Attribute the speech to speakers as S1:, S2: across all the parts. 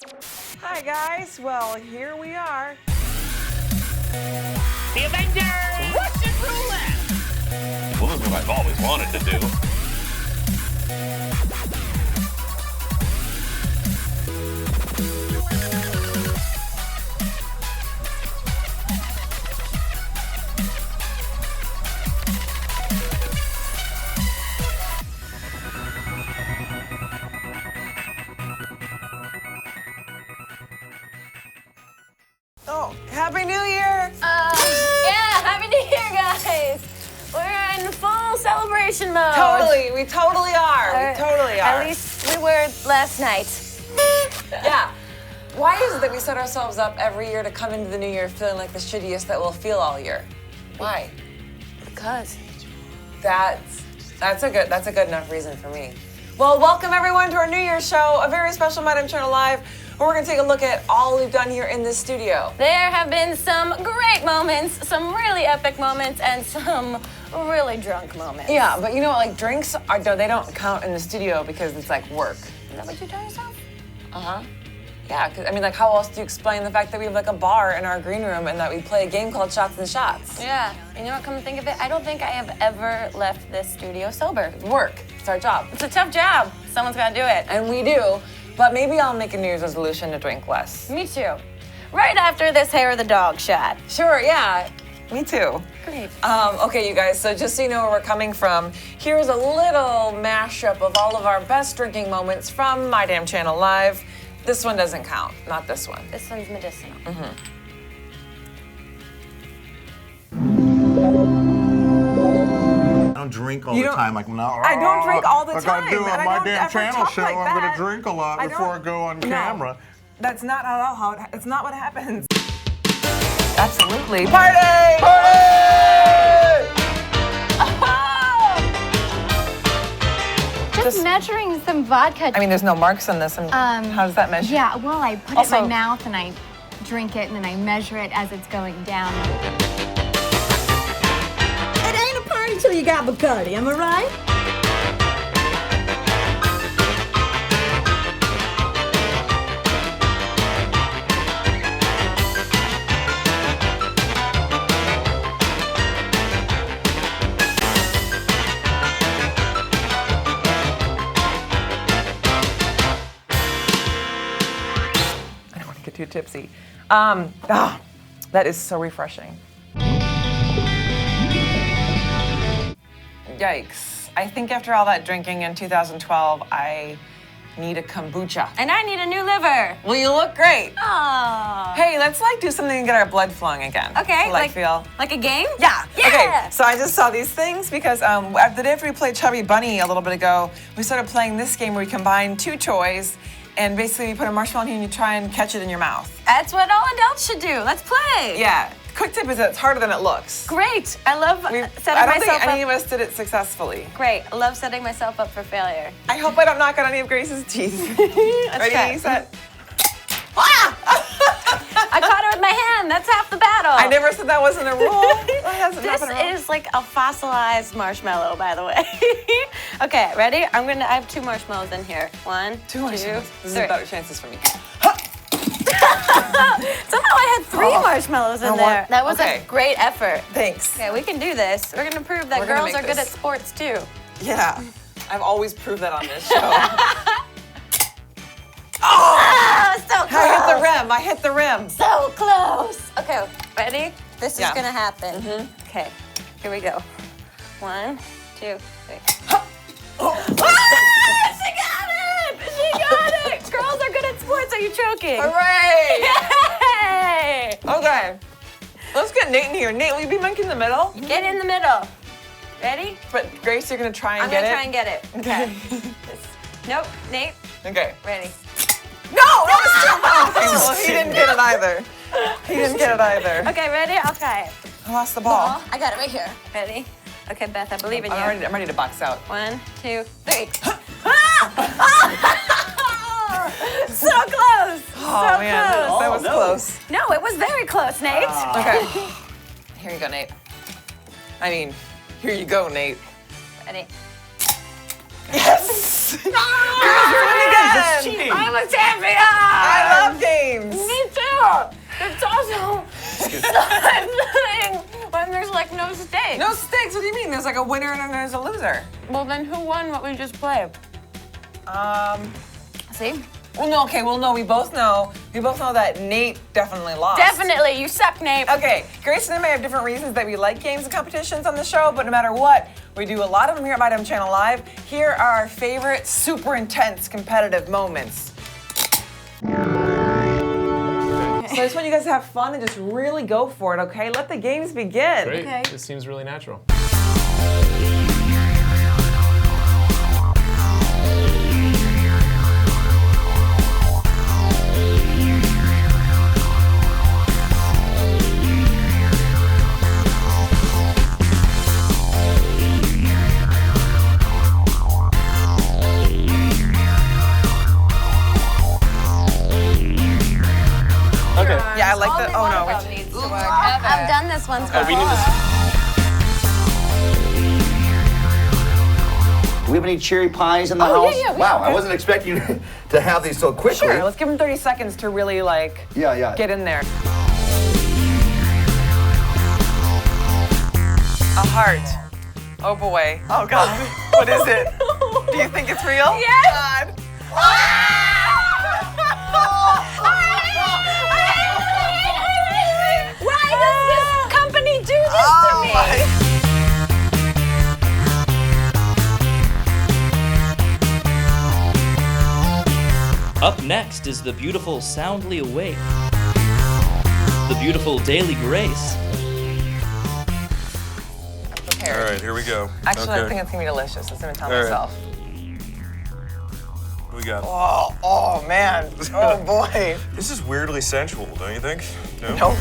S1: Hi guys, well here we are.
S2: The Avengers! Russian roulette!
S3: Well, this is what I've always wanted to do.
S1: Oh, Happy New Year!
S4: Yeah, Happy New Year, guys! We're in full celebration mode.
S1: Totally, we totally are. We totally are.
S4: At least we were last night.
S1: Yeah. Why is it that we set ourselves up every year to come into the new year feeling like the shittiest that we'll feel all year? Why?
S4: Because.
S1: That's a good enough reason for me. Well, welcome everyone to our New Year's show, a very special Madam Channel Live, where we're gonna take a look at all we've done here in this studio.
S4: There have been some great moments, some really epic moments, and some really drunk moments.
S1: Yeah, but you know what, like drinks they don't count in the studio because it's like work.
S4: Is that what you tell yourself?
S1: Uh-huh. Yeah, because I mean, like, how else do you explain the fact that we have like a bar in our green room and that we play a game called Shots and Shots?
S4: Yeah. You know what, come to think of it, I don't think I have ever left this studio sober.
S1: Work. It's our job.
S4: It's a tough job. Someone's gotta do it.
S1: And we do, but maybe I'll make a New Year's resolution to drink less.
S4: Me too. Right after this hair of the dog shot.
S1: Sure, yeah. Me too.
S4: Great.
S1: Okay, you guys, so just so you know where we're coming from, here's a little mashup of all of our best drinking moments from My Damn Channel Live. This one doesn't count, not this one.
S4: This one's medicinal.
S5: I don't drink all the time. Like, no,
S1: I don't drink all the
S5: I gotta do
S1: time,
S5: on
S1: and I
S5: my
S1: don't
S5: damn
S1: ever
S5: channel
S1: talk
S5: show.
S1: like
S5: I'm
S1: that.
S5: gonna drink a lot
S1: I
S5: before I
S1: don't-
S5: go on
S1: No.
S5: camera.
S1: That's not at all how it's not what happens. Absolutely. Party!
S6: Just measuring some vodka.
S1: I mean, there's no marks on this. How does that measure?
S6: Yeah, well, I put it
S1: Also-
S6: in my mouth and I drink it and then I measure it as it's going down.
S7: It ain't a party till you got Bacardi, am I right?
S1: I don't want to get too tipsy. That is so refreshing. Yikes. I think after all that drinking in 2012, I need a kombucha.
S4: And I need a new liver.
S1: Well, you look great.
S4: Oh.
S1: Hey, let's like do something to get our blood flowing again.
S4: Okay.
S1: To, feel.
S4: Like a game?
S1: Yeah.
S4: Yeah.
S1: Okay. So I just saw these things because the day after we played Chubby Bunny a little bit ago, we started playing this game where we combine two toys and basically you put a marshmallow in here and you try and catch it in your mouth.
S4: That's what all adults should do. Let's play.
S1: Yeah. Quick tip is that it's harder than it looks.
S4: Great. I love setting
S1: I don't
S4: myself
S1: think any
S4: up.
S1: of us did it successfully.
S4: Great. I love setting myself up for failure.
S1: I hope I don't knock out any of Grace's teeth. Ready,
S4: try.
S1: set.
S4: I caught it with my hand. That's half the battle.
S1: I never said that wasn't a rule. That hasn't
S4: This
S1: been a rule.
S4: is like a fossilized marshmallow, by the way. Okay, ready? I have 2 marshmallows in here. 1, 2,
S1: marshmallows. This is
S4: 3.
S1: better chances for me.
S4: Somehow I had 3 marshmallows in there. That was
S1: okay.
S4: a great effort.
S1: Thanks.
S4: Okay, we can do this. We're gonna prove that
S1: We're gonna
S4: girls
S1: make
S4: are good
S1: this.
S4: at sports too.
S1: Yeah. I've always proved that on this show.
S4: Ah, so close.
S1: I hit the rim. I hit the rim.
S4: So close. Okay, ready? This
S1: Yeah.
S4: is gonna happen. Okay, here we go. 1, 2, 3. She got it! She got it! Girls are good at sports. Are you choking?
S1: Hooray!
S4: Yay!
S1: Okay. Let's get Nate in here. Nate, will you be Mike in the middle?
S4: Get in the middle. Ready?
S1: But Grace, you're gonna try and
S4: I'm
S1: get
S4: gonna
S1: it?
S4: try and get it. Okay. Nope. Nate,
S1: Okay.
S4: ready.
S1: No! That was too much! Well, he didn't get it either. He didn't get it either.
S4: Okay, ready? I'll try it.
S1: I lost the ball.
S4: I got it right here. Ready? Okay, Beth, I believe in you.
S1: I'm ready to box out.
S4: 1, 2, 3. So close!
S1: Oh,
S4: so
S1: man.
S4: close.
S1: That was close.
S4: No, it was very close, Nate.
S1: Okay. Here you go, Nate. I mean, here you go, Nate.
S4: Ready?
S1: Yes! You're doing it again!
S8: That's cheating.
S4: I'm a champion!
S1: I love games.
S4: Me too! It's also fun when there's like no stakes.
S1: No stakes? What do you mean? There's like a winner and then there's a loser.
S4: Well, then who won what we just played? See?
S1: Well, no, okay, well, no, we both know that Nate definitely lost.
S4: Definitely, you suck, Nate.
S1: Okay, Grace and I may have different reasons that we like games and competitions on the show, but no matter what, we do a lot of them here at My Dumb Channel Live. Here are our favorite super intense competitive moments. So I just want you guys to have fun and just really go for it, okay? Let the games begin.
S8: Great.
S4: Okay.
S8: This seems really natural. Okay.
S1: Yeah, I like the.
S4: Only
S1: Oh
S4: one
S1: no.
S4: of them needs to work. I've done this once before.
S8: We need to.
S9: Do we have any cherry pies in the
S1: Oh,
S9: house?
S1: yeah, yeah.
S5: Wow, I wasn't expecting to have these so quickly.
S1: Sure, let's give them 30 seconds to really like get in there. A heart. Oh boy. Oh God. What is it? Do you think it's real?
S4: Yes.
S1: God.
S4: Why does this company do this to me?
S10: Up next is the beautiful Soundly Awake. The beautiful Daily Grace.
S1: Prepared.
S3: All right, here we go.
S1: Actually, I
S3: Okay.
S1: think it's gonna be delicious. That's gonna tell
S3: All right.
S1: myself.
S3: What we got?
S1: Oh man. Oh boy.
S3: This is weirdly sensual, don't you think? No?
S1: Nope.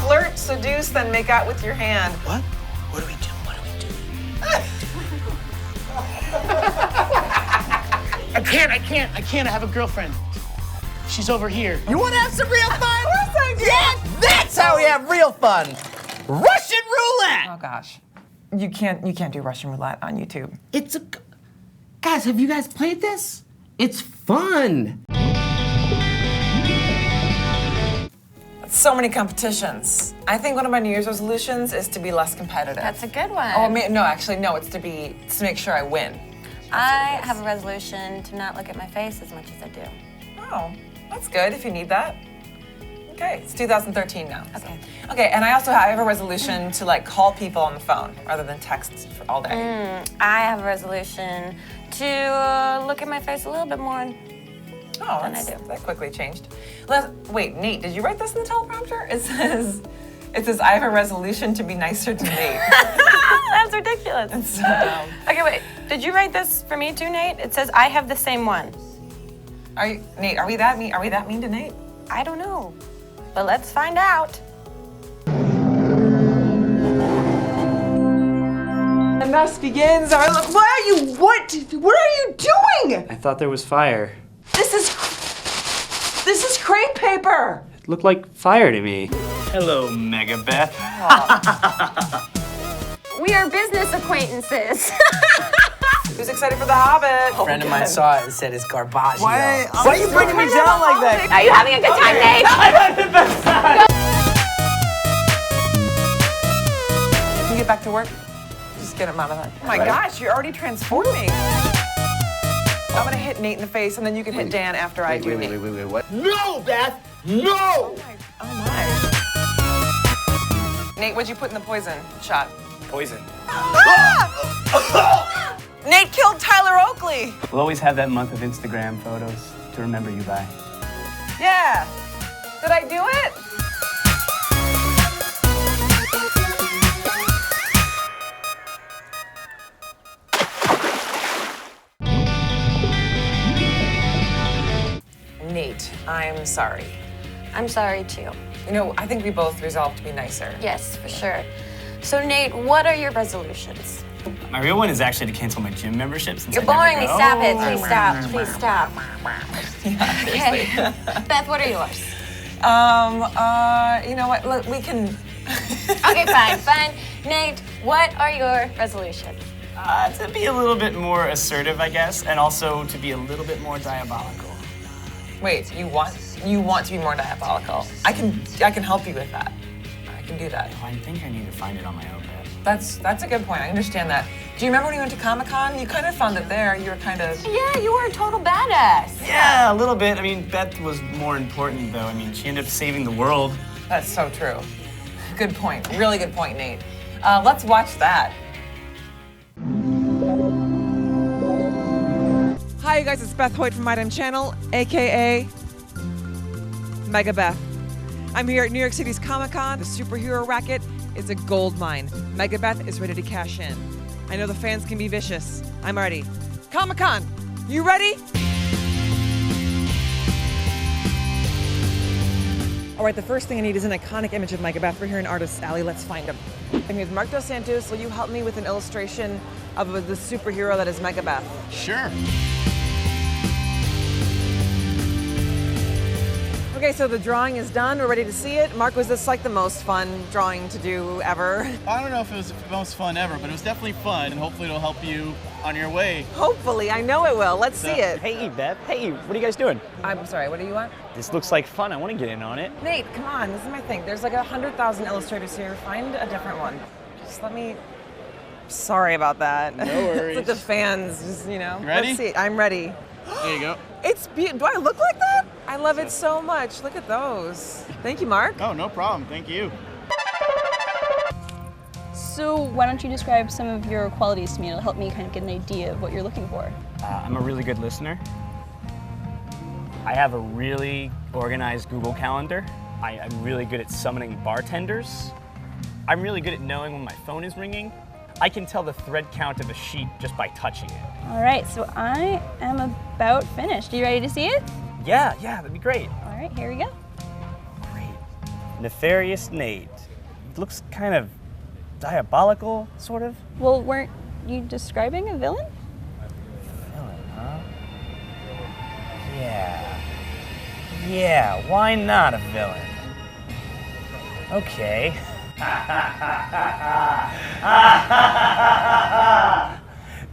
S1: Flirt, seduce, then make out with your hand.
S9: What? What do we do? What do we do?
S2: I can't. I have a girlfriend. She's over here.
S7: You want to have some real fun?
S1: Of course I do.
S7: Yeah, that's how we have real fun. Russian roulette.
S1: Oh gosh. You can't do Russian roulette on YouTube.
S2: It's a. Guys, have you guys played this? It's fun.
S1: So many competitions. I think one of my New Year's resolutions is to be less competitive.
S4: That's a good one.
S1: Oh, no, actually, no. It's to make sure I win.
S4: I have a resolution to not look at my face as much as I do.
S1: Oh, that's good if you need that. Okay, it's 2013 now.
S4: Okay.
S1: Okay, and I have a resolution to like call people on the phone rather than text for all day.
S4: I have a resolution to look at my face a little bit more.
S1: Oh,
S4: Than I do.
S1: that quickly changed. Wait, Nate, did you write this in the teleprompter? It says, I have a resolution to be nicer to Nate.
S4: That's ridiculous. Okay, wait. Did you write this for me too, Nate? It says I have the same one.
S1: Nate, are we that mean? Are we that mean to Nate?
S4: I don't know, but let's find out.
S1: The mess begins. What are you doing?
S10: I thought there was fire.
S1: This is crepe paper.
S10: It looked like fire to me.
S8: Hello, Mega Beth.
S4: We are business acquaintances.
S1: Who's excited for The Hobbit?
S2: A friend of mine saw it and said it's garbage.
S1: Why?
S2: Why are you bringing me down like that?
S4: Are you having a good time, Nate?
S1: Can you get back to work? Just get him out of that. Oh my gosh, you're already transforming. I'm gonna hit Nate in the face, and then you can hit Dan after I do Nate.
S5: Wait, what?
S2: No, Beth. No.
S1: Oh my. Nate, what'd you put in the poison shot?
S8: Poison.
S1: Nate killed Tyler Oakley.
S10: We'll always have that month of Instagram photos to remember you by.
S1: Yeah. Did I do it? Nate, I'm sorry.
S4: I'm sorry too.
S1: You know, I think we both resolved to be nicer.
S4: Yes, for sure. So Nate, what are your resolutions?
S10: My real one is actually to cancel my gym membership since
S4: You're
S10: I never
S4: boring me.
S10: go.
S4: Stop it. Please stop. Please stop. Okay. Beth, what are yours?
S1: You know what? Look, we can
S4: Okay, fine. Nate, what are your resolutions?
S8: To be a little bit more assertive, I guess, and also to be a little bit more diabolical.
S1: Wait, you want to be more diabolical? I can help you with that. I can do that.
S8: I think I need to find it on my own, Beth.
S1: That's a good point. I understand that. Do you remember when you went to Comic-Con? You kind of found it there. You were kind of...
S4: Yeah, you were a total badass.
S8: Yeah, a little bit. I mean, Beth was more important, though. I mean, she ended up saving the world.
S1: That's so true. Good point. Really good point, Nate. Let's watch that. Hi, you guys. It's Beth Hoyt from My Damn Channel, a.k.a. Mega Beth. I'm here at New York City's Comic-Con. The superhero racket is a gold mine. Mega Beth is ready to cash in. I know the fans can be vicious. I'm ready. Comic-Con, you ready? All right, the first thing I need is an iconic image of Mega Beth. We're here in Artist's Alley. Let's find him. I'm here with Mark Dos Santos. Will you help me with an illustration of the superhero that is Mega Beth?
S7: Sure.
S1: Okay, so the drawing is done. We're ready to see it. Mark, was this like the most fun drawing to do ever?
S7: I don't know if it was the most fun ever, but it was definitely fun, and hopefully it'll help you on your way.
S1: Hopefully, I know it will. Let's see it.
S8: Hey, Beth. Hey, what are you guys doing?
S1: I'm sorry, what do you want?
S8: This looks like fun. I want to get in on it.
S1: Nate, come on, this is my thing. There's like 100,000 illustrators here. Find a different one. Just let me... Sorry about that.
S7: No worries.
S1: It's like the fans, just, you know.
S7: You ready?
S1: Let's see. I'm ready.
S7: There you go.
S1: It's beautiful. Do I look like that? I love it so much. Look at those. Thank you, Mark.
S7: Oh, no problem. Thank you.
S11: So why don't you describe some of your qualities to me? It'll help me kind of get an idea of what you're looking for.
S8: I'm a really good listener. I have a really organized Google Calendar. I'm really good at summoning bartenders. I'm really good at knowing when my phone is ringing. I can tell the thread count of a sheet just by touching it.
S11: All right, so I am about finished. Are you ready to see it?
S8: Yeah, that'd be great.
S11: All right, here we go.
S8: Great. Nefarious Nate. It looks kind of diabolical, sort of.
S11: Well, weren't you describing a villain?
S8: Villain, huh? Yeah, why not a villain? Okay.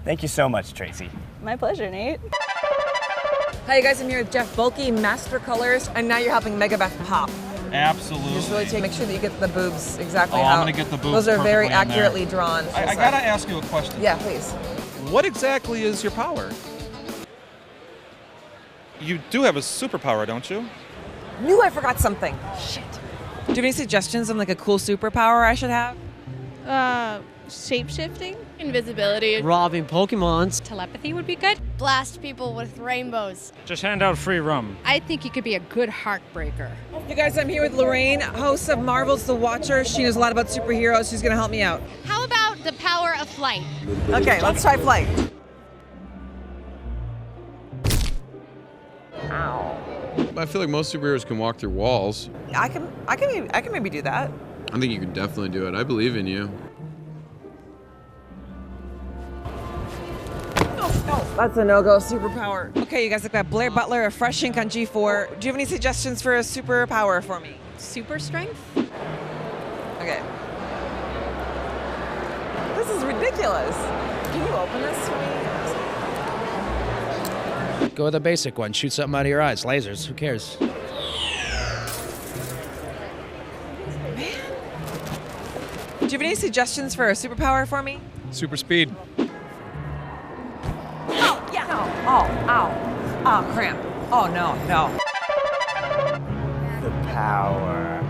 S8: Thank you so much, Tracy.
S11: My pleasure, Nate.
S1: Hi, you guys. I'm here with Jeff Bulky, Master Colors, and now you're helping Mega Beth pop.
S12: Absolutely.
S1: Just really make sure that you get the boobs exactly
S12: Oh,
S1: how.
S12: I'm gonna get the boobs
S1: Those are very
S12: perfectly in there.
S1: accurately drawn.
S12: I gotta ask you a question.
S1: Yeah, please.
S12: What exactly is your power? You do have a superpower, don't you?
S1: Knew I forgot something. Shit. Do you have any suggestions on like a cool superpower I should have?
S13: Shape-shifting, invisibility,
S14: robbing Pokemons.
S13: telepathy would be good.
S6: Blast people with rainbows.
S12: Just hand out free rum.
S13: I think you could be a good heartbreaker.
S1: You guys, I'm here with Lorraine, host of Marvel's The Watcher. She knows a lot about superheroes. She's gonna help me out.
S6: How about the power of flight?
S1: Okay, let's try flight.
S15: I feel like most superheroes can walk through walls.
S1: I can maybe do that.
S15: I think you can definitely do it. I believe in you.
S1: That's a no-go superpower. Okay, you guys look at Blair Butler, a fresh ink on G4. Do you have any suggestions for a superpower for me?
S13: Super strength?
S1: Okay. This is ridiculous. Can you open this for me?
S14: Go with a basic one. Shoot something out of your eyes. Lasers. Who cares?
S1: Do you have any suggestions for a superpower for me?
S12: Super speed.
S1: Oh, yeah. No. Oh, ow. Oh, cramp. Oh, no.
S8: The power.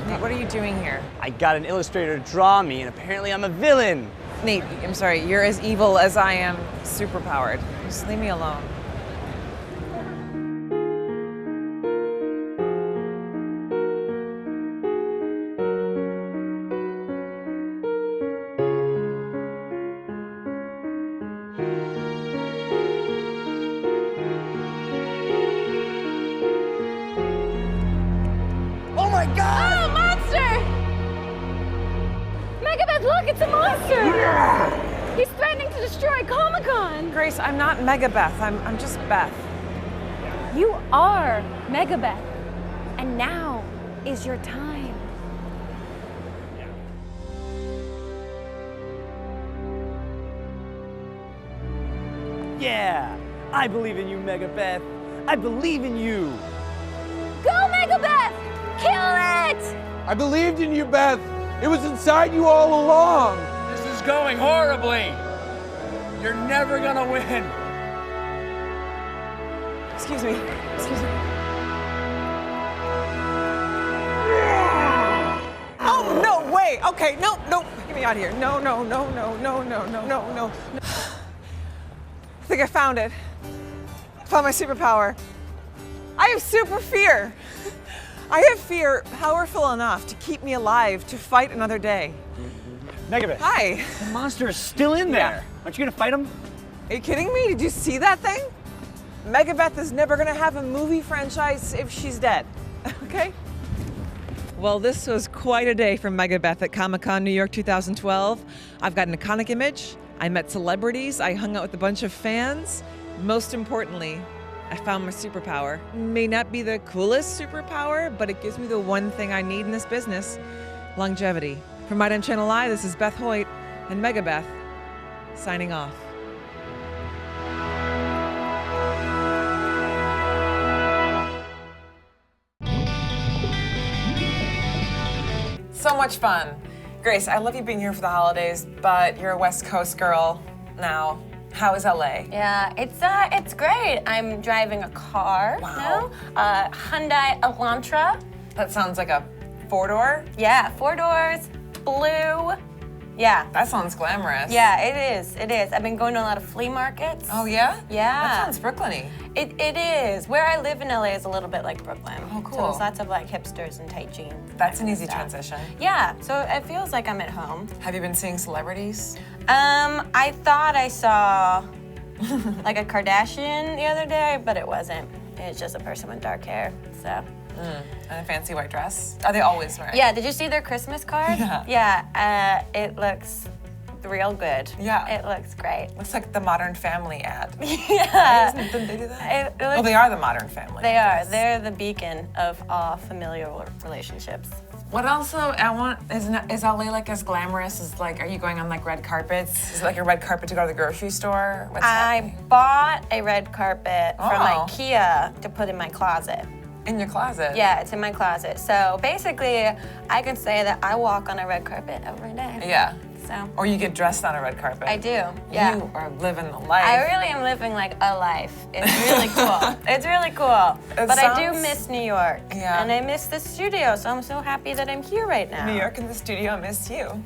S1: Nate, what are you doing here?
S8: I got an illustrator to draw me, and apparently I'm a villain.
S1: Nate, I'm sorry. You're as evil as I am superpowered. Just leave me alone.
S13: God! Oh, monster! Megabeth, look, it's a monster! He's threatening to destroy Comic-Con!
S1: Grace, I'm not Megabeth. I'm just Beth.
S13: You are Megabeth. And now is your time.
S8: Yeah, I believe in you, Megabeth. I believe in you.
S13: Go, Megabeth! Kill it!
S15: I believed in you, Beth. It was inside you all along.
S14: This is going horribly. You're never gonna win.
S1: Excuse me. Excuse me. Oh, no way. Okay, no. Get me out of here. No. I think I found it. Found my superpower. I have super fear. I have fear powerful enough to keep me alive to fight another day.
S8: Megabeth.
S1: Hi.
S8: The monster is still in there.
S1: Yeah.
S8: Aren't you gonna fight him?
S1: Are you kidding me? Did you see that thing? Megabeth is never gonna have a movie franchise if she's dead. Okay? Well, this was quite a day for Megabeth at Comic-Con New York 2012. I've got an iconic image. I met celebrities. I hung out with a bunch of fans. Most importantly, I found my superpower. May not be the coolest superpower, but it gives me the one thing I need in this business: longevity. From My Damn Channel Live, this is Beth Hoyt and Megabeth signing off. So much fun. Grace, I love you being here for the holidays, but you're a West Coast girl now. How is LA?
S4: Yeah, it's great. I'm driving a car now, Hyundai Elantra.
S1: That sounds like a four-door?
S4: Yeah, 4 doors, blue. Yeah.
S1: That sounds glamorous.
S4: Yeah, it is. I've been going to a lot of flea markets.
S1: Oh, yeah?
S4: Yeah.
S1: That sounds Brooklyn-y.
S4: It is. Where I live in LA is a little bit like Brooklyn.
S1: Oh, cool.
S4: So there's lots of like hipsters and tight jeans.
S1: That's an easy transition.
S4: Yeah, so it feels like I'm at home.
S1: Have you been seeing celebrities?
S4: I thought I saw like a Kardashian the other day, but it wasn't. It's just a person with dark hair, so.
S1: And a fancy white dress? Are they always wearing?
S4: Yeah, did you see their Christmas card?
S1: Yeah.
S4: Yeah, it looks real good.
S1: Yeah.
S4: It looks great.
S1: Looks like the Modern Family ad.
S4: Yeah.
S1: Right? Didn't they do that?
S4: It looks,
S1: Oh, they are the Modern Family.
S4: They are. They're the beacon of all familial relationships.
S1: What else I want, is LA like as glamorous as like, are you going on like red carpets? Is it like a red carpet to go to the grocery store? What's happening?
S4: I bought a red carpet from
S1: Oh.
S4: IKEA to put in my closet.
S1: In your closet?
S4: Yeah, it's in my closet. So basically, I can say that I walk on a red carpet every day.
S1: Yeah.
S4: So.
S1: Or you get dressed on a red carpet.
S4: I do, yeah.
S1: You are living the life.
S4: I really am living like a life. It's really cool. It's really cool. But I do miss New York.
S1: Yeah.
S4: And I miss the studio, so I'm so happy that I'm here right now.
S1: New York and the studio missed you.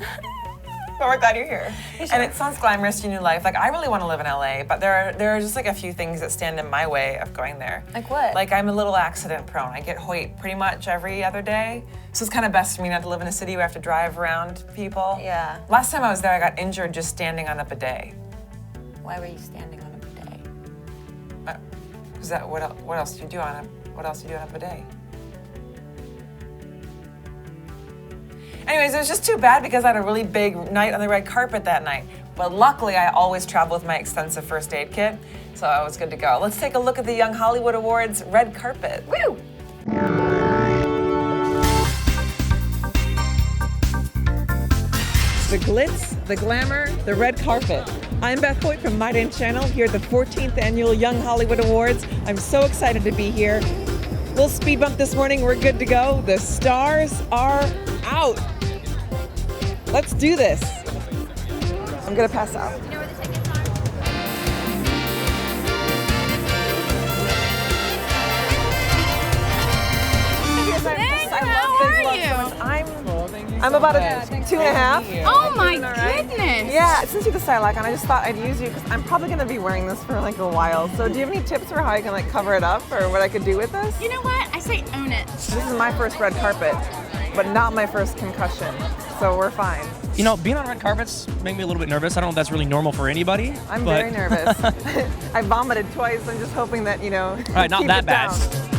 S1: But we're glad you're here. And it sounds glamorous to your new life. Like, I really want to live in LA, but there are just like a few things that stand in my way of going there.
S4: Like what?
S1: Like, I'm a little accident prone. I get Hoyt pretty much every other day. So it's kind of best for me not to live in a city where I have to drive around people.
S4: Yeah.
S1: Last time I was there, I got injured just standing on a bidet.
S4: Why were you standing on a bidet?
S1: Is that what else do you do on a bidet? Anyways, it was just too bad because I had a really big night on the red carpet that night. But luckily, I always travel with my extensive first aid kit, so I was good to go. Let's take a look at the Young Hollywood Awards red carpet. Woo! The glitz, the glamour, the red carpet. I'm Beth Hoyt from My Damn Channel here at the 14th Annual Young Hollywood Awards. I'm so excited to be here. Little speed bump this morning, we're good to go. The stars are out. Let's do this. I'm gonna pass out. I'm about a 2.5.
S13: Oh my goodness!
S1: Yeah, since you're the style icon, I just thought I'd use you because I'm probably gonna be wearing this for like a while. So do you have any tips for how I can like cover it up or what I could do with this?
S13: You know what? I say own it.
S1: This is my first red carpet, but not my first concussion, so we're fine.
S16: You know, being on red carpets make me a little bit nervous. I don't know if that's really normal for anybody.
S1: I'm very nervous. I vomited twice. I'm just hoping that, you know,
S16: all right, not
S1: keep
S16: that
S1: it
S16: bad.
S1: down.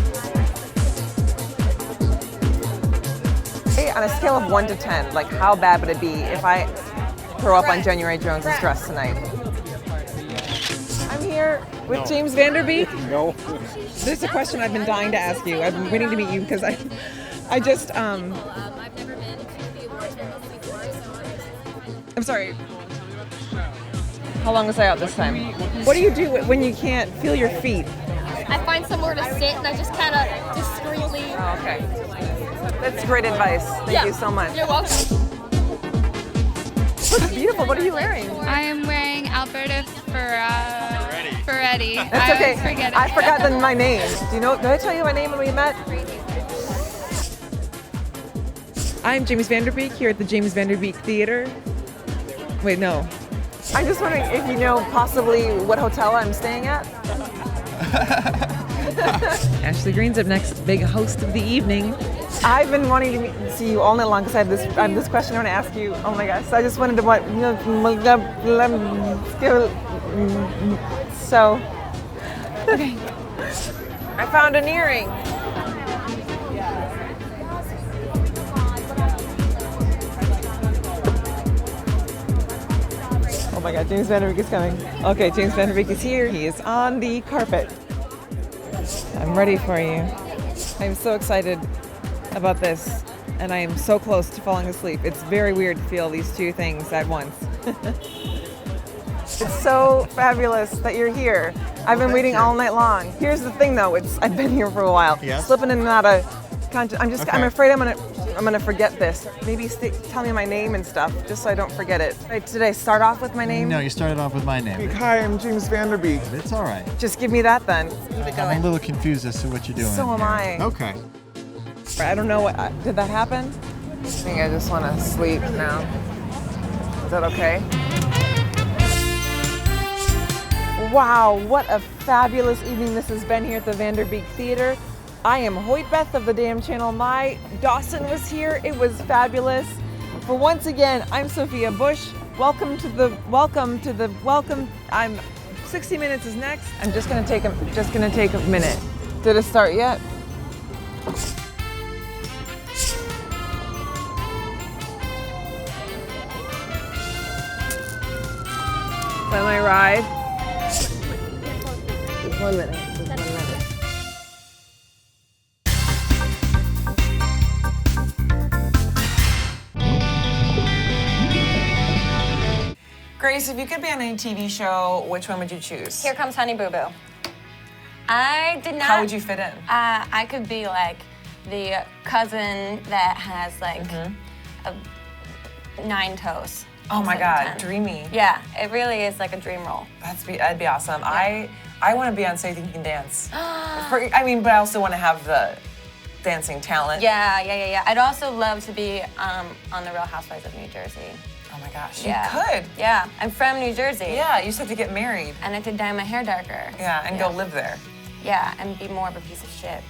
S1: On a scale of 1 to 10, like how bad would it be if I throw up on January Jones's dress tonight? I'm here with James Vanderbeek.
S12: No.
S1: This is a question I've been dying to ask you. I've been waiting to meet you because I just I'm sorry. How long was I out this time? What do you do when you can't feel your feet?
S13: I find somewhere to sit and I just kind of discreetly.
S1: Oh, okay. That's great advice. Thank you so much.
S13: You're welcome.
S1: Looks beautiful. What are you wearing?
S6: I am wearing Alberta Ferretti.
S1: That's okay. I forgot my name. Did I tell you my name when we met? I'm James Vanderbeek here at the James Vanderbeek Theater. Wait, no. I'm just wondering if you know possibly what hotel I'm staying at. Ashley Green's up next, big host of the evening. I've been wanting to see you all night long because I have this question I want to ask you. Oh my gosh! So I just wanted to So, okay. I found an earring. Oh my God, James Vanderbeek is coming. Okay, James Vanderbeek is here. He is on the carpet. I'm ready for you. I'm so excited about this, and I am so close to falling asleep. It's very weird to feel these two things at once. It's so fabulous that you're here. I've been waiting all night long. Here's the thing, though. I've been here for a while.
S5: Yes?
S1: Slipping in and out of content. I'm afraid I'm gonna forget this. Maybe tell me my name and stuff, just so I don't forget it. Did I start off with my name?
S17: No, you started off with my name.
S5: Hi, I'm James Vanderbeek.
S17: It's all right.
S1: Just give me that then.
S17: I'm a little confused as to what you're doing.
S1: So am I.
S17: Okay.
S1: I don't know did that happen? I think I just want to sleep now. Is that okay? Wow, what a fabulous evening this has been here at the Vanderbeek Theater. I am Beth of the Damn Channel. My Dawson was here. It was fabulous. For once again, I'm Sophia Bush. Welcome. 60 Minutes is next. I'm just gonna take a minute. Did it start yet? Is that my ride? Just 1 minute. Grace, if you could be on any TV show, which one would you choose?
S4: Here Comes Honey Boo Boo. I did not.
S1: How would you fit in?
S4: I could be like the cousin that has like 9 toes.
S1: Oh my God, dreamy.
S4: Yeah, it really is like a dream role.
S1: That'd be awesome. Yeah. I want to be on So You Think You Can Dance. But I also want to have the dancing talent.
S4: Yeah. I'd also love to be on The Real Housewives of New Jersey.
S1: Oh my gosh,
S4: Yeah.
S1: you could.
S4: Yeah, I'm from New Jersey.
S1: Yeah, you just have to get married.
S4: And I have to dye my hair darker.
S1: Yeah, and go live there.
S4: Yeah, and be more of a piece of shit.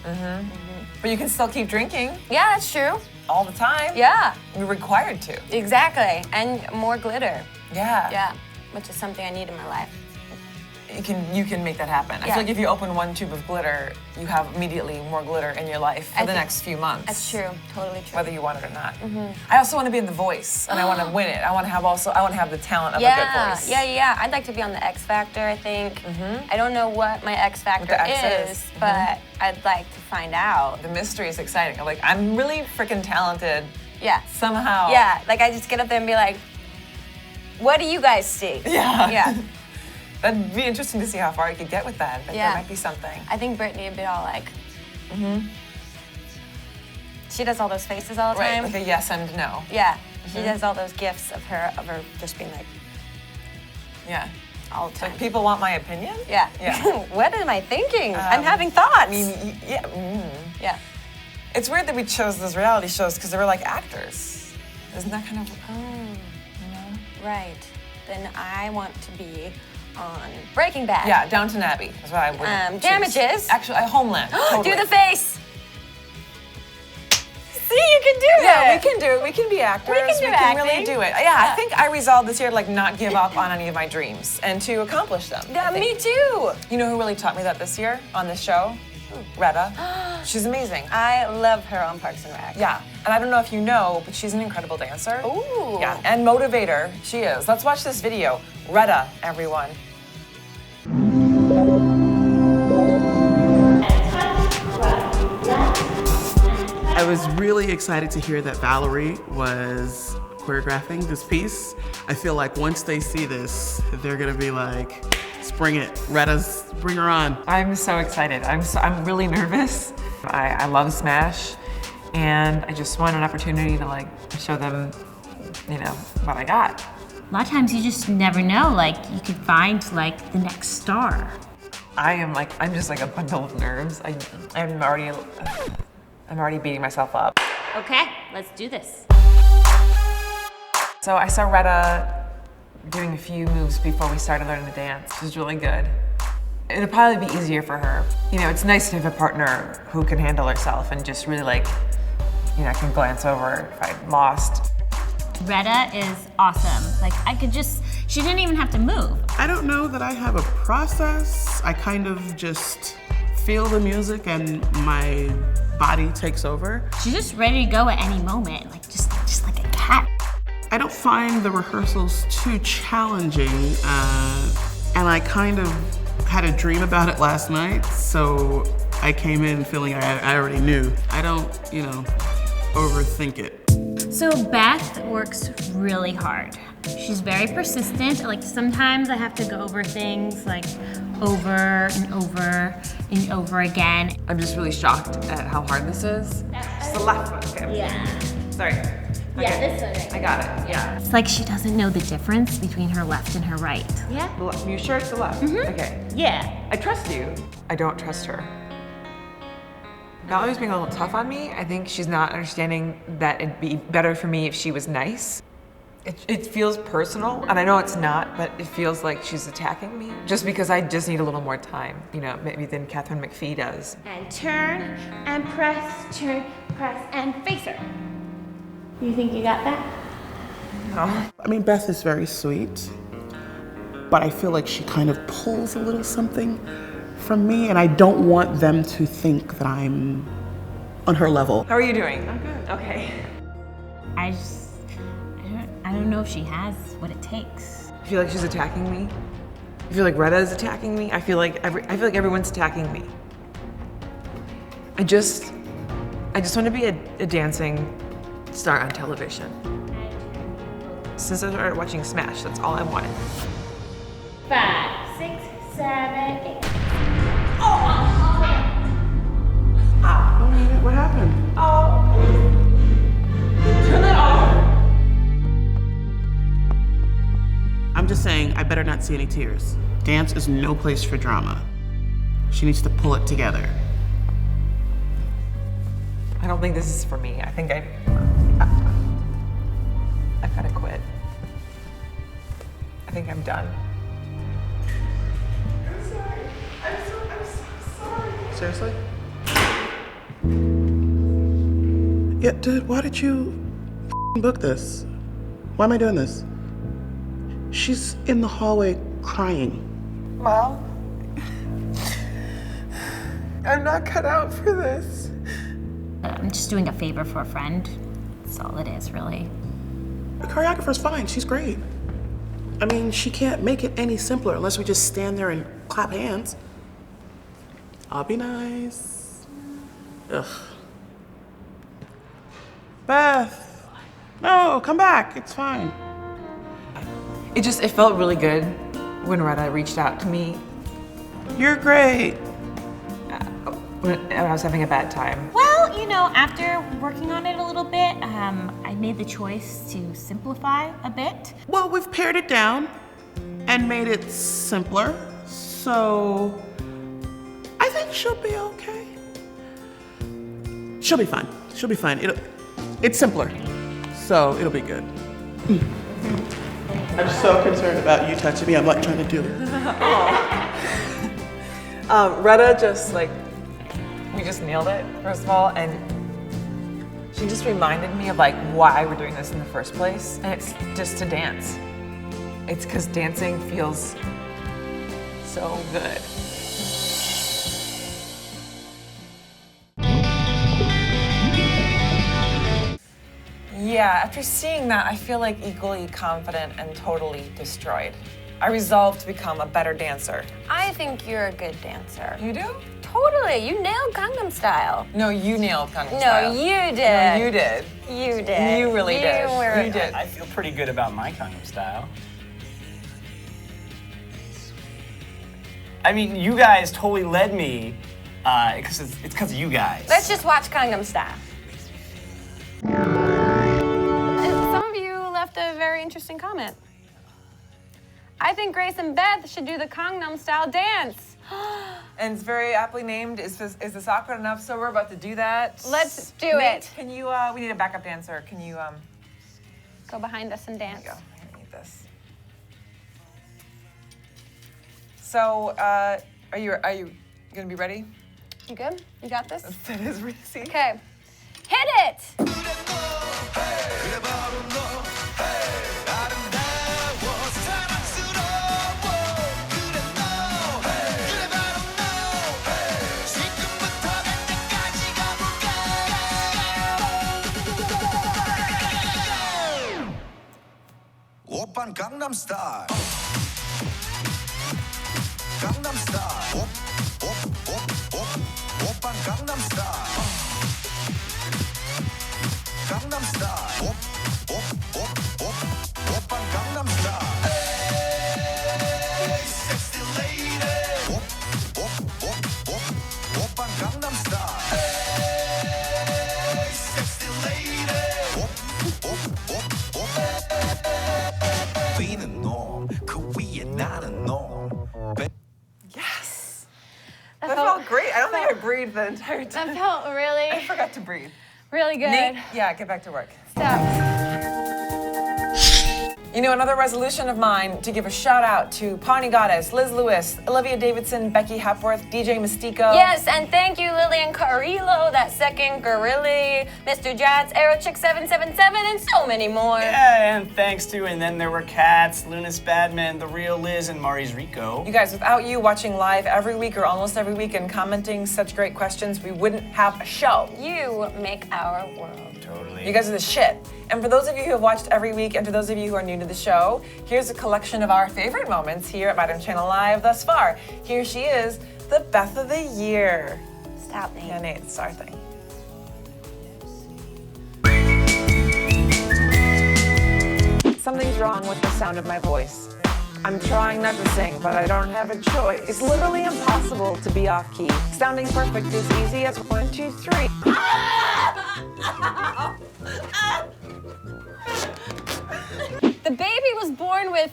S1: But you can still keep drinking.
S4: Yeah, that's true.
S1: All the time.
S4: Yeah.
S1: You're required to.
S4: Exactly, and more glitter.
S1: Yeah.
S4: Yeah, which is something I need in my life.
S1: You can make that happen. I feel like if you open one tube of glitter, you have immediately more glitter in your life for the next few months.
S4: That's true, totally true.
S1: Whether you want it or not. I also want to be in The Voice, and I want to win it. I want to have the talent of a good voice.
S4: Yeah. I'd like to be on the X Factor, I think. I don't know what my X Factor is, but I'd like to find out.
S1: The mystery is exciting. I'm really freaking talented.
S4: Yeah.
S1: Somehow.
S4: Yeah, I just get up there and be like, what do you guys see?
S1: Yeah. That'd be interesting to see how far you could get with that. But there might be something.
S4: I think Brittany would be all like, she does all those faces all the time.
S1: Right, like a yes and no.
S4: Yeah, she does all those gifs of her just being like,
S1: yeah.
S4: All the time.
S1: Like people want my opinion?
S4: Yeah. What am I thinking? I'm having thoughts. Yeah.
S1: It's weird that we chose those reality shows because they were like actors. Isn't that kind of,
S4: Right. Then I want to be on Breaking Bad.
S1: Yeah, Downton Abbey is what I would choose.
S4: Damages.
S1: Actually, Homeland. Totally.
S4: Do the face. See, you can do it.
S1: Yeah, we can do it. We can be actors.
S4: We can
S1: really do it. Yeah, I think I resolved this year to not give up on any of my dreams and to accomplish them.
S4: Yeah, me too.
S1: You know who really taught me that this year on this show? Retta. She's amazing.
S4: I love her on Parks and Rec.
S1: Yeah, and I don't know if you know, but she's an incredible dancer.
S4: Ooh.
S1: Yeah, and motivator, she is. Let's watch this video. Retta, everyone.
S18: I was really excited to hear that Valerie was choreographing this piece. I feel like once they see this, they're gonna be like, spring it, Retta's, bring her on.
S1: I'm so excited. I'm really nervous. I love Smash, and I just want an opportunity to like show them, you know, what I got.
S19: A lot of times you just never know, like you could find like the next star.
S1: I'm just like a bundle of nerves. I'm already beating myself up.
S19: Okay, let's do this.
S1: So I saw Retta doing a few moves before we started learning to dance. It was really good. It'll probably be easier for her. You know, it's nice to have a partner who can handle herself and just really like, you know, can glance over if I'm lost.
S19: Retta is awesome. Like she didn't even have to move.
S18: I don't know that I have a process. I kind of just feel the music and my body takes over.
S19: She's just ready to go at any moment, like just like a cat.
S18: I don't find the rehearsals too challenging, and I kind of had a dream about it last night, so I came in feeling I already knew. I don't, you know, overthink it.
S19: So Beth works really hard. She's very persistent. Like sometimes I have to go over things like over and over and over again.
S1: I'm just really shocked at how hard this is. It's the left one, okay.
S19: Yeah.
S1: Sorry.
S19: Yeah, this one right.
S1: I got it, yeah.
S19: It's like she doesn't know the difference between her left and her right.
S1: Yeah? The left. You sure it's the left?
S19: Mm-hmm.
S1: Okay.
S19: Yeah.
S1: I trust you. I don't trust her. Valerie's being a little tough on me. I think she's not understanding that it'd be better for me if she was nice. It feels personal, and I know it's not, but it feels like she's attacking me just because I just need a little more time, you know, maybe than Catherine McPhee does.
S19: And turn and press, and face her. You think you got that?
S1: No.
S18: I mean, Beth is very sweet, but I feel like she kind of pulls a little something from me, and I don't want them to think that I'm on her level.
S1: How are you doing? I'm good. Okay.
S19: I don't know if she has what it takes.
S1: I feel like she's attacking me. I feel like Retta is attacking me. I feel like everyone's attacking me. I just want to be a dancing star on television. Since I started watching Smash, that's all I wanted.
S19: 5, 6, 7, 8.
S18: What happened?
S1: Turn that off.
S18: I'm just saying, I better not see any tears. Dance is no place for drama. She needs to pull it together.
S1: I don't think this is for me. I think I've got to quit. I think I'm done. I'm sorry. I'm so sorry.
S18: Seriously? Yeah, dude, why did you book this? Why am I doing this? She's in the hallway crying.
S1: Mom, I'm not cut out for this.
S19: I'm just doing a favor for a friend. That's all it is, really.
S18: The choreographer's fine, she's great. I mean, she can't make it any simpler unless we just stand there and clap hands. I'll be nice. Ugh. Beth, no, come back, it's fine.
S1: It felt really good when Retta reached out to me.
S18: You're great.
S1: When I was having a bad time.
S19: Well, you know, after working on it a little bit, I made the choice to simplify a bit.
S18: Well, we've pared it down and made it simpler, so I think she'll be okay. She'll be fine. She'll be fine. It's simpler, so it'll be good. I'm so concerned about you touching me. I'm like trying to do it.
S1: Retta just we just nailed it, first of all, and she just reminded me of why we're doing this in the first place, and it's just to dance. It's because dancing feels so good. Yeah, after seeing that, I feel like equally confident and totally destroyed. I resolved to become a better dancer.
S4: I think you're a good dancer.
S1: You do?
S4: Totally. You nailed Gangnam Style.
S1: No, you nailed Gangnam Style.
S4: No, you did.
S1: No, you did.
S4: You did.
S1: You really did. You did.
S8: I feel pretty good about my Gangnam Style. I mean, you guys totally led me, because it's because of you guys.
S4: Let's just watch Gangnam Style. Some of you left a very interesting comment. I think Grace and Beth should do the Gangnam Style dance.
S1: And it's very aptly named. Is this awkward enough? So we're about to do that.
S4: Let's do
S1: Nate,
S4: it.
S1: Can you, we need a backup dancer. Can you,
S4: go behind us and dance.
S1: There you go. I need this. So, are you gonna be ready?
S4: You good? You got this?
S1: That is really easy.
S4: Okay. Hit it!
S20: 오빤 Gangnam Style. Gangnam Style. 오빤 Gangnam Style. Gangnam Style. 오빤 Gangnam Style. Hey, sexy lady. 오빤 Gangnam Style. Hey, sexy lady. Being norm, 그 위에 나는 norm.
S1: Yes. That felt great. I don't think I breathed the entire time.
S4: That felt really...
S1: I forgot to breathe.
S4: Really good.
S1: Nate, yeah, get back to work.
S4: Stop.
S1: You know, another resolution of mine to give a shout out to Pawnee Goddess, Liz Lewis, Olivia Davidson, Becky Hepworth, DJ Mystico.
S4: Yes, and thank you, Lillian Carrillo, that second Gorilli, Mr. Jats, AeroChick777, and so many more.
S8: Yeah, and thanks to, and then there were Cats, Lunas Badman, The Real Liz, and Mari's Rico.
S1: You guys, without you watching live every week or almost every week and commenting such great questions, we wouldn't have a show.
S4: You make our world.
S8: Totally.
S1: You guys are the shit. And for those of you who have watched every week, and to those of you who are new to the show, here's a collection of our favorite moments here at Madam Channel Live thus far. Here she is, the Beth of the Year.
S4: Stop, Nate.
S1: Yeah, Nate, it's our thing. Something's wrong with the sound of my voice. I'm trying not to sing, but I don't have a choice. It's literally impossible to be off key. Sounding perfect is easy as 1, 2, 3.
S4: The baby was born with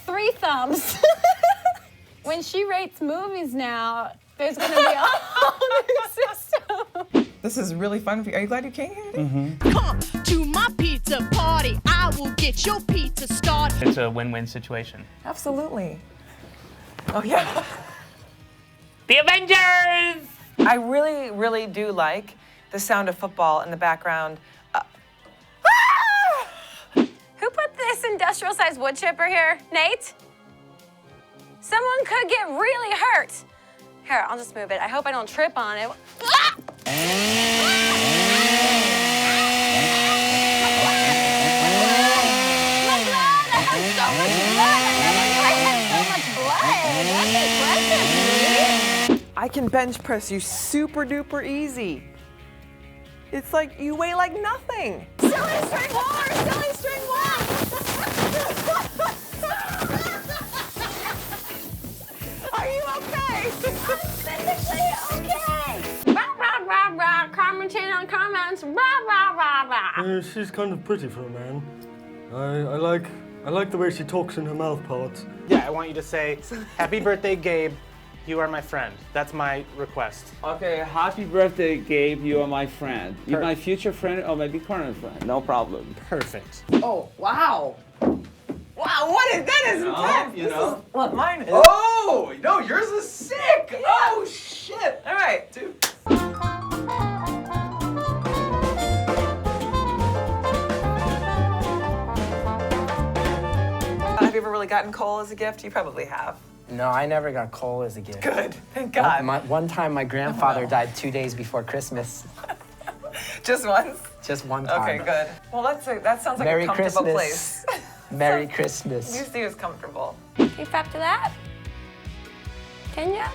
S4: 3 thumbs. When she rates movies now, there's gonna be a whole new system.
S1: This is really fun for you. Are you glad you came here?
S21: Come to my pizza party. I will get your pizza started.
S8: It's a win-win situation.
S1: Absolutely. Oh, yeah.
S8: The Avengers!
S1: I really, really do like the sound of football in the background.
S4: Who put this industrial-sized wood chipper here? Nate? Someone could get really hurt. Here, I'll just move it. I hope I don't trip on it. Ah! My blood! I have so much blood! I never knew I had so much blood. That's impressive, dude.
S1: I can bench press you super duper easy. It's like you weigh like nothing.
S4: Silly string war! Silly string war!
S1: Are you okay?
S4: I'm physically okay! Rah, rah, rah, rah. Commenting on comments. Rah, rah, rah, rah.
S22: She's kind of pretty for a man. I like the way she talks in her mouth parts.
S23: Yeah, I want you to say, happy birthday, Gabe. You are my friend. That's my request.
S24: Okay, happy birthday, Gabe. You are my friend. You're my future friend or maybe current friend. No problem.
S23: Perfect.
S1: Oh, wow. Wow, that is intense.
S24: You know.
S1: This is what mine is.
S5: Oh, no, yours is sick.
S1: Yeah.
S5: Oh, shit.
S1: All right, dude. Have you ever really gotten coal as a gift? You probably have.
S25: No, I never got coal as a gift.
S1: Good, thank God.
S25: One time, my grandfather died 2 days before Christmas.
S1: Just once?
S25: Just one time.
S1: Okay, good. Well, that sounds like
S25: Merry
S1: a comfortable
S25: Christmas.
S1: place.
S25: Merry Christmas.
S1: You see, it's comfortable.
S4: Can you clap to that? Can ya?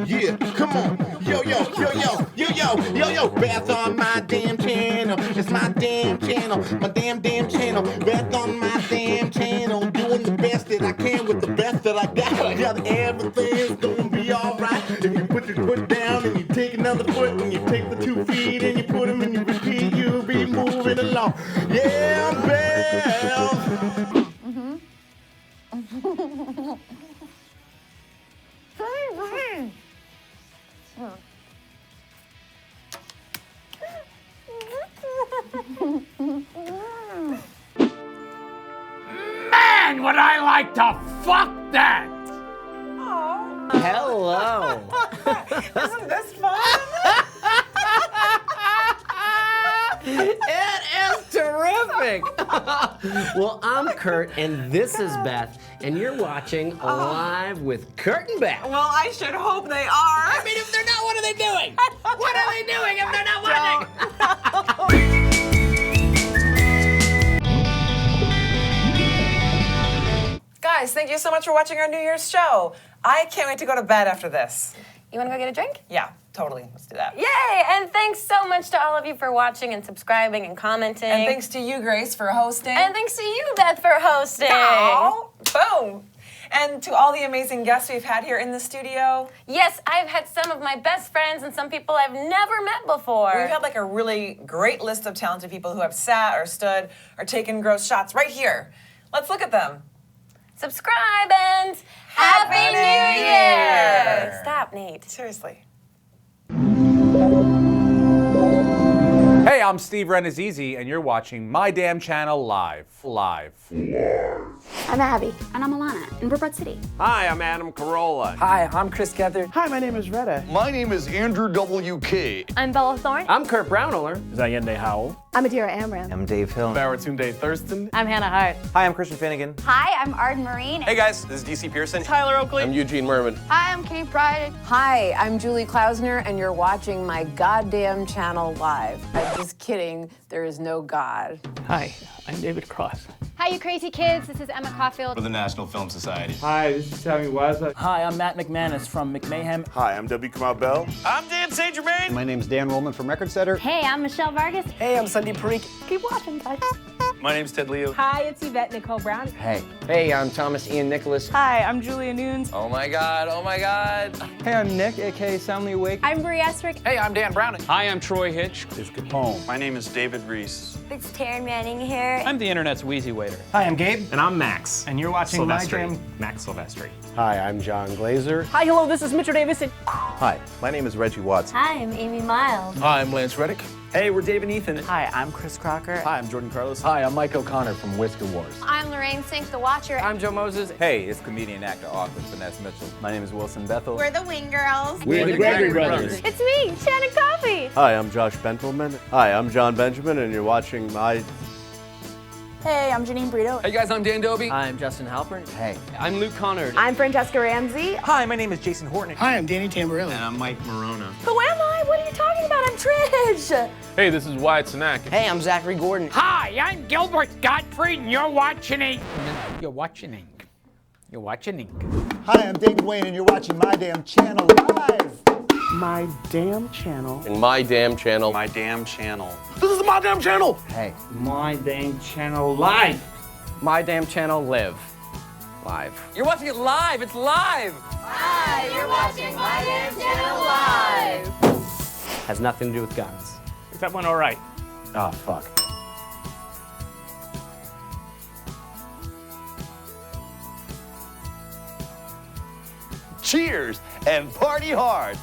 S2: Yeah, come on. Yo, Beth on my damn channel. It's my damn channel. My damn channel. Beth on my damn channel. Doing the best that I can with the best that I got. Everything's gonna be alright. If you put your foot down and you take another foot and you take the 2 feet and you put them and you repeat, you'll be moving along. Yeah, Beth.
S14: Man, would I like to fuck that!
S25: Hello.
S1: Isn't this fun?
S3: It is terrific! Well, I'm Kurt, and this is Beth, and you're watching Live with Kurt and Beth.
S1: Well, I should hope they are.
S3: I mean, if they're not, what are they doing? What are they doing if they're not watching?
S1: Guys, thank you so much for watching our New Year's show. I can't wait to go to bed after this.
S4: You want to go get a drink?
S1: Yeah, totally. Let's do that.
S4: Yay! And thanks so much to all of you for watching and subscribing and commenting.
S1: And thanks to you, Grace, for hosting.
S4: And thanks to you, Beth, for hosting.
S1: Oh, boom. And to all the amazing guests we've had here in the studio.
S4: Yes, I've had some of my best friends and some people I've never met before.
S1: We've had like a really great list of talented people who have sat or stood or taken gross shots right here. Let's look at them.
S4: Subscribe and Happy New Year! Stop, Nate.
S1: Seriously.
S7: Hey, I'm Steve Renazizi, and you're watching My Damn Channel Live.
S6: I'm Abby. And I'm Alana. And we're Broad City.
S14: Hi, I'm Adam Carolla.
S25: Hi, I'm Chris Gether.
S9: Hi, my name is Retta.
S20: My name is Andrew W.K.
S6: I'm Bella Thorne.
S3: I'm Kurt Brownoler.
S12: Zayende Howell.
S6: I'm Adira Amram.
S25: I'm Dave Hill.
S9: Baratunde Thurston.
S6: I'm Hannah Hart.
S10: Hi, I'm Christian Finnegan.
S6: Hi, I'm Arden Marine.
S14: Hey guys, this is DC Pearson.
S9: Tyler Oakley.
S10: I'm Eugene Merman.
S6: Hi, I'm Kate Pride.
S26: Hi, I'm Julie Klausner, and you're watching My Goddamn Channel Live. I'm just kidding. There is no God.
S8: Hi, I'm David Cross.
S6: Hi, you crazy kids. This is Emma Caulfield.
S20: For the National Film Society.
S24: Hi, this is Sammy Waza.
S8: Hi, I'm Matt McManus from McMahon.
S27: Hi, I'm W. Kamal Bell.
S14: I'm Dan St. Germain.
S27: My name's Dan Rollman from Record Setter.
S6: Hey, I'm Michelle Vargas.
S18: Hey, I'm Sandeep Parikh.
S6: Keep watching, guys.
S14: My name's Ted Leo.
S13: Hi, it's Yvette Nicole Brown.
S25: Hey. Hey, I'm Thomas Ian Nicholas.
S13: Hi, I'm Julia Nunes.
S14: Oh my God, oh my God.
S24: Hey, I'm Nick, aka Soundly Awake.
S6: I'm Brie Estrick.
S14: Hey, I'm Dan Browning.
S16: Hi, I'm Troy Hitch.
S27: It's Capone.
S14: My name is David Reese.
S6: It's Taryn Manning here.
S16: I'm the internet's wheezy waiter.
S8: Hi, I'm Gabe.
S16: And I'm Max.
S8: And you're watching My Damn...
S16: Max Silvestri.
S27: Hi, I'm John Glazer.
S13: Hi, hello, this is Mitchell Davis.
S27: Hi, my name is Reggie Watts.
S6: Hi, I'm Amy Miles.
S9: Hi, I'm Lance Reddick.
S16: Hey, we're Dave and Ethan.
S26: Hi, I'm Chris Crocker.
S27: Hi, I'm Jordan Carlos.
S24: Hi, I'm Mike O'Connor from Whisker Wars.
S6: I'm Lorraine Sink, the Watcher.
S16: I'm Joe Moses.
S24: Hey, it's comedian, actor, author Vanessa Mitchell. My name is Wilson Bethel.
S6: We're the Wing Girls.
S24: We're the Gregory Brothers.
S6: It's me, Shannon Coffey.
S27: Hi, I'm Josh Bentelman. Hi, I'm John Benjamin, and you're watching My...
S13: Hey, I'm Janine Brito.
S16: Hey guys, I'm Dan Dobie.
S3: I'm Justin Halpern.
S24: Hey.
S16: I'm Luke Connard.
S13: I'm Francesca Ramsey.
S16: Hi, my name is Jason Horton.
S18: Hi, I'm Danny Tamborelli.
S7: And I'm Mike Morona.
S13: Who am I? What are you talking about? I'm Trish.
S16: Hey, this is Wyatt Cenac.
S25: Hey, I'm Zachary Gordon.
S14: Hi, I'm Gilbert Gottfried, and you're watching
S16: You're watching.
S27: Hi, I'm David Wayne, and you're watching My Damn Channel Live.
S18: My damn channel.
S24: And My Damn Channel.
S14: My Damn Channel.
S9: This is My Damn Channel.
S24: Hey.
S14: My Damn Channel Live.
S3: My Damn Channel Live. Live.
S16: You're watching it live. It's live.
S6: Hi, you're watching My Damn Channel Live.
S3: Has nothing to do with guns.
S8: That went all right.
S24: Oh, fuck.
S20: Cheers and party hard.